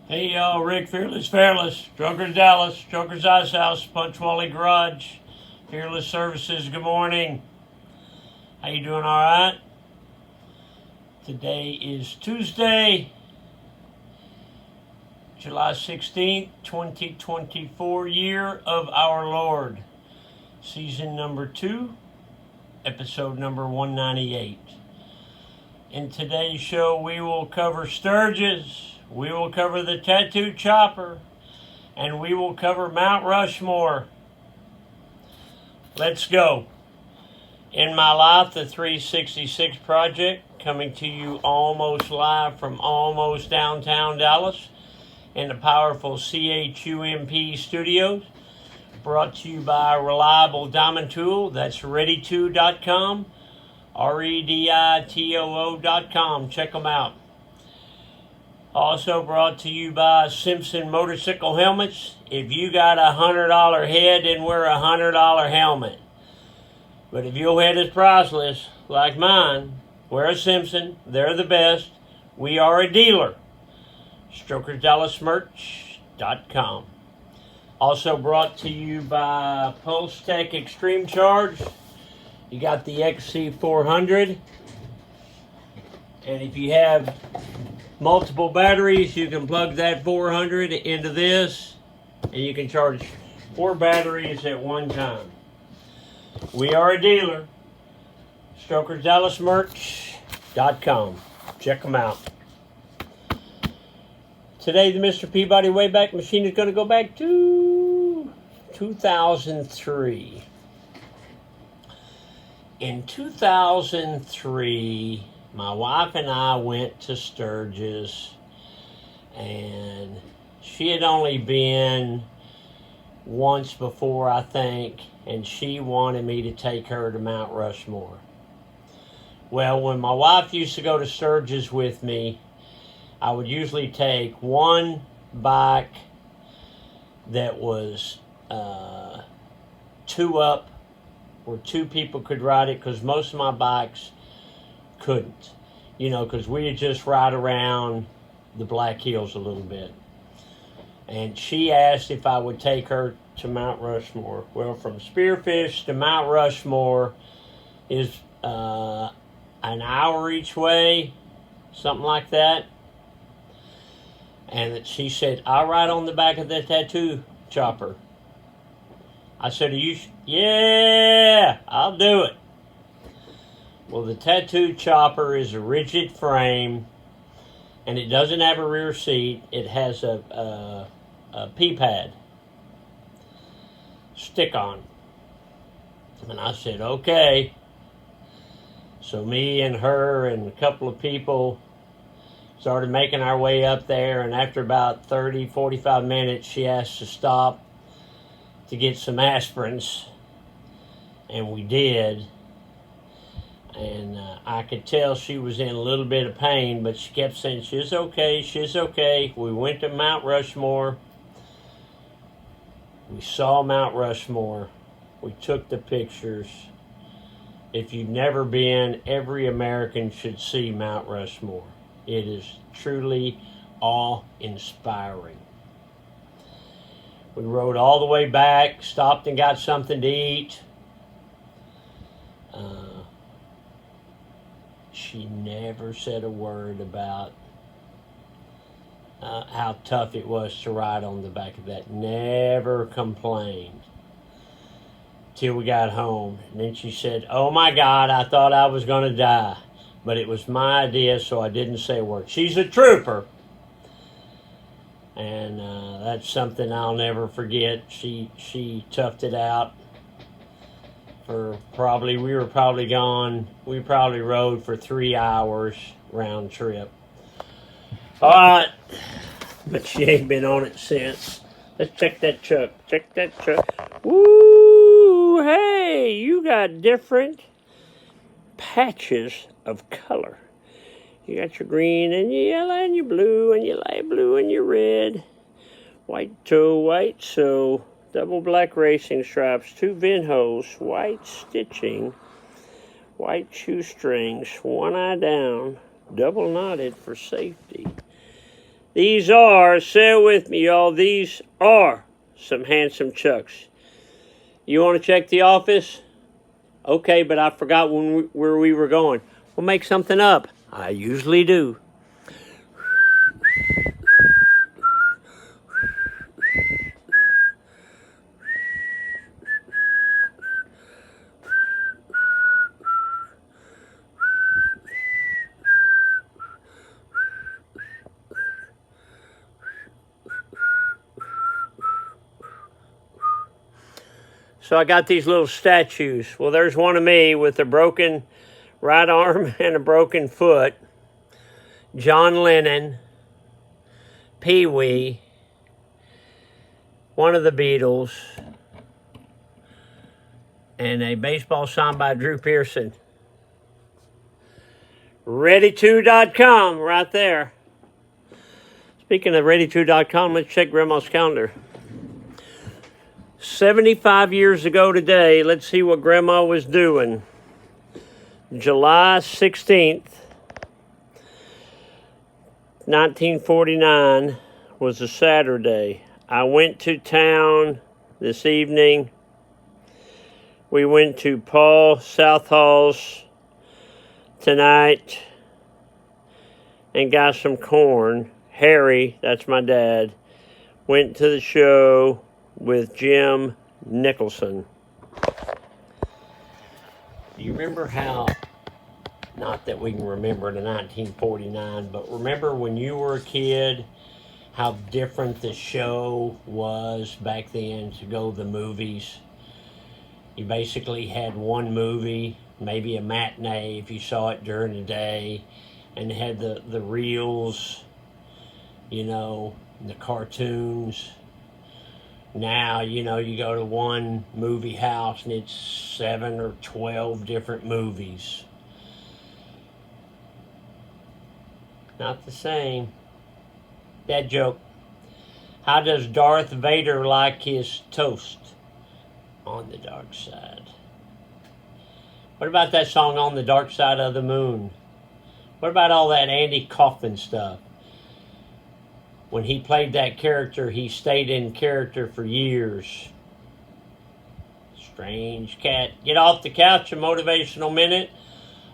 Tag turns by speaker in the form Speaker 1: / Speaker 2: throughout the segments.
Speaker 1: Hey y'all, Rick Fearless, Drunkers Dallas, Drunkers Ice House, Punch Wally Garage, Fearless Services, good morning. How you doing, alright? Today is Tuesday, July 16th, 2024, year of our Lord. Season number 2, episode number 198. In today's show, we will cover Sturgis, we will cover the Tattoo Chopper, and we will cover Mount Rushmore. Let's go. In My Life, the 366 Project, coming to you almost live from almost downtown Dallas in the powerful CHUMP studios. Brought to you by Reliable Diamond Tool, that's ready2.com. REDITOO.com. Check them out. Also brought to you by Simpson Motorcycle Helmets. If you got $100 head, then wear a $100 helmet. But if your head is priceless, like mine, wear a Simpson. They're the best. We are a dealer. StrokersDallasMerch.com. Also brought to you by Pulse Tech Extreme Charge. You got the XC400, and if you have multiple batteries, you can plug that 400 into this, and you can charge 4 batteries at one time. We are a dealer. StrokersDallasMerch.com. Check them out. Today, the Mr. Peabody Wayback Machine is going to go back to 2003. In 2003, my wife and I went to Sturgis, and she had only been once before, I think, and she wanted me to take her to Mount Rushmore. Well, when my wife used to go to Sturgis with me, I would usually take one bike that was 2 up, where 2 people could ride it, because most of my bikes couldn't. You know, because we would just ride around the Black Hills a little bit. And she asked if I would take her to Mount Rushmore. Well, from Spearfish to Mount Rushmore is an hour each way, something like that. And she said, I'll ride on the back of the Tattoo Chopper. I said, yeah, I'll do it. Well, the Tattoo Chopper is a rigid frame, and it doesn't have a rear seat. It has a P-pad stick-on. And I said, okay. So me and her and a couple of people started making our way up there, and after about 30, 45 minutes, she asked to stop to get some aspirins, and we did. And I could tell she was in a little bit of pain, but she kept saying, she's okay, she's okay. We went to Mount Rushmore. We saw Mount Rushmore. We took the pictures. If you've never been, every American should see Mount Rushmore. It is truly awe-inspiring. We rode all the way back, stopped and got something to eat. She never said a word about how tough it was to ride on the back of that. Never complained till we got home. And then she said, oh my God, I thought I was going to die. But it was my idea, so I didn't say a word. She's a trooper. And that's something I'll never forget. She toughed it out for we probably rode for 3 hours round trip. All right, but she ain't been on it since. Let's check that truck. Woo, hey, you got different patches of color. You got your green and your yellow and your blue and your light blue and your red. White toe, white sew, double black racing stripes, 2 VIN holes, white stitching, white shoestrings, 1 eye down, double knotted for safety. These are, say it with me, y'all, these are some handsome chucks. You want to check the office? Okay, but I forgot where we were going. We'll make something up. I usually do. So I got these little statues. Well, there's one of me with a broken right arm and a broken foot. John Lennon, Pee Wee, one of the Beatles, and a baseball sign by Drew Pearson. Ready2.com right there. Speaking of Ready2.com, let's check Grandma's calendar. 75 years ago today, let's see what Grandma was doing. July 16th, 1949 was a Saturday. I went to town this evening. We went to Paul Southall's tonight and got some corn. Harry, that's my dad, went to the show with Jim Nicholson. Do you remember how, not that we can remember the 1949, but remember when you were a kid, how different the show was back then to go to the movies? You basically had one movie, maybe a matinee if you saw it during the day, and had the reels, you know, the cartoons. Now, you know, you go to one movie house and it's 7 or 12 different movies. Not the same. Bad joke. How does Darth Vader like his toast? On the dark side. What about that song, On the Dark Side of the Moon? What about all that Andy Kaufman stuff? When he played that character, he stayed in character for years. Strange cat. Get off the couch, a motivational minute.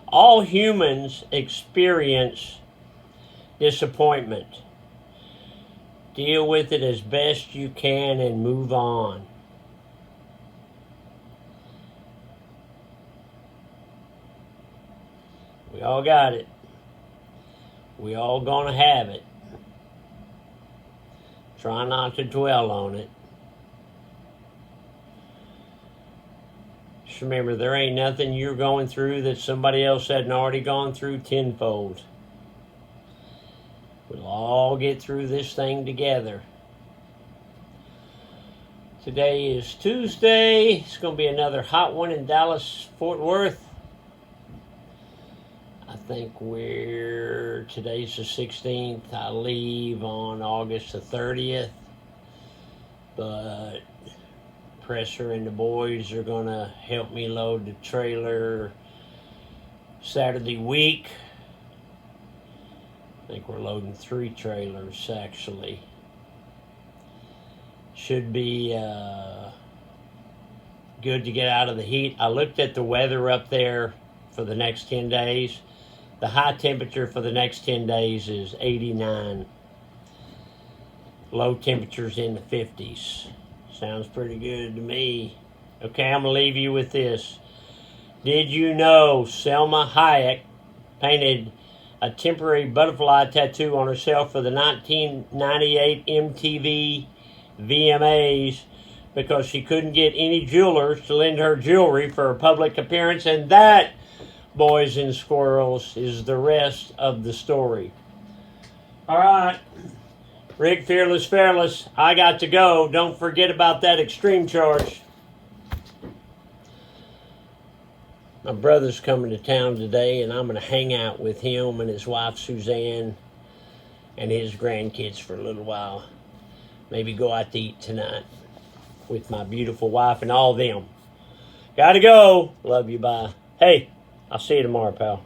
Speaker 1: All humans experience disappointment. Deal with it as best you can and move on. We all got it. We all gonna have it. Try not to dwell on it. Just remember, there ain't nothing you're going through that somebody else hadn't already gone through tenfold. We'll all get through this thing together. Today is Tuesday. It's going to be another hot one in Dallas, Fort Worth. I think today's the 16th. I leave on August the 30th. But Presser and the boys are going to help me load the trailer Saturday week. I think we're loading 3 trailers, actually. Should be good to get out of the heat. I looked at the weather up there for the next 10 days. The high temperature for the next 10 days is 89. Low temperatures in the 50s. Sounds pretty good to me. Okay, I'm going to leave you with this. Did you know Selma Hayek painted a temporary butterfly tattoo on herself for the 1998 MTV VMAs because she couldn't get any jewelers to lend her jewelry for a public appearance? And that, boys and squirrels, is the rest of the story. All right. Rick Fearless Fairless, I got to go. Don't forget about that extreme charge. My brother's coming to town today, and I'm going to hang out with him and his wife, Suzanne, and his grandkids for a little while. Maybe go out to eat tonight with my beautiful wife and all them. Gotta go. Love you. Bye. Hey, I'll see you tomorrow, pal.